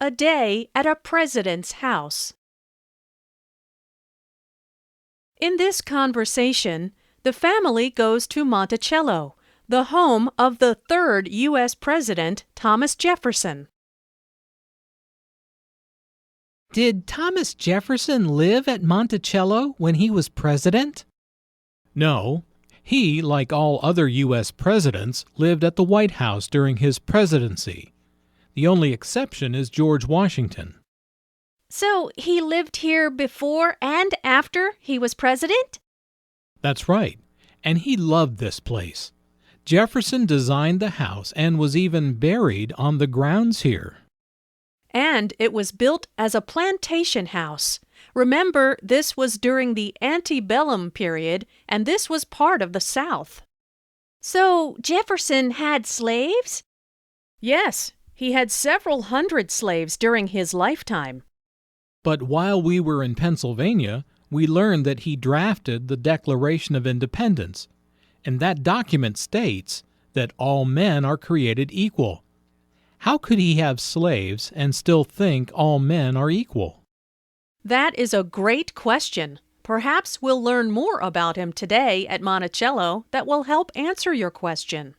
a day at a president's house. In this conversation, the family goes to Monticello, the home of the third U.S. President, Thomas Jefferson. Did Thomas Jefferson live at Monticello when he was president? No. He, like all other U.S. presidents, lived at the White House during his presidency. The only exception is George Washington. So he lived here before and after he was president? That's right, and he loved this place. Jefferson designed the house and was even buried on the grounds here. And it was built as a plantation house. Remember, this was during the antebellum period, and this was part of the South. So Jefferson had slaves? Yes, he had several hundred slaves during his lifetime. But while we were in Pennsylvania, we learned that he drafted the Declaration of Independence, and that document states that all men are created equal. How could he have slaves and still think all men are equal? That is a great question. Perhaps we'll learn more about him today at Monticello that will help answer your question.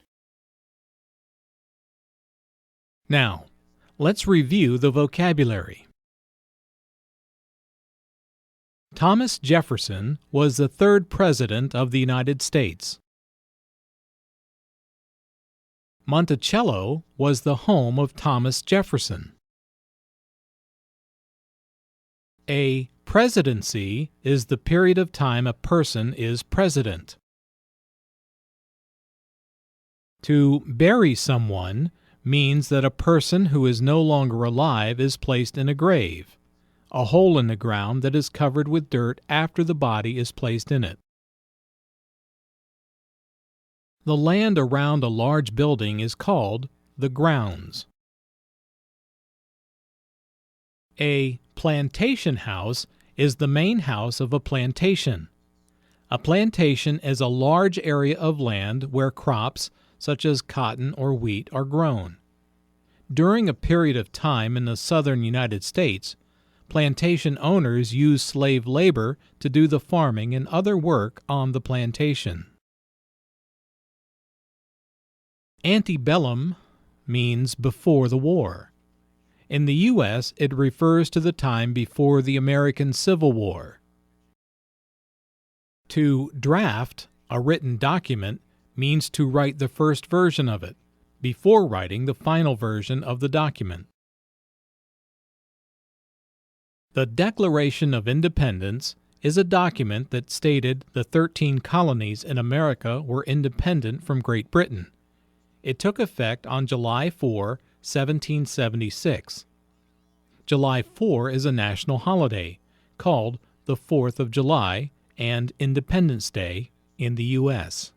Now, let's review the vocabulary. Thomas Jefferson was the third President of the United States. Monticello was the home of Thomas Jefferson. A presidency is the period of time a person is president. To bury someone means that a person who is no longer alive is placed in a grave, a hole in the ground that is covered with dirt after the body is placed in it. The land around a large building is called the grounds. A plantation house is the main house of a plantation. A plantation is a large area of land where crops, such as cotton or wheat, are grown. During a period of time in the southern United States, plantation owners used slave labor to do the farming and other work on the plantation. Antebellum means before the war. In the U.S., it refers to the time before the American Civil War. To draft a written document means to write the first version of it before writing the final version of the document. The Declaration of Independence is a document that stated the 13 colonies in America were independent from Great Britain. It took effect on July 4, 1776. July 4 is a national holiday called the 4th of July and Independence Day in the U.S.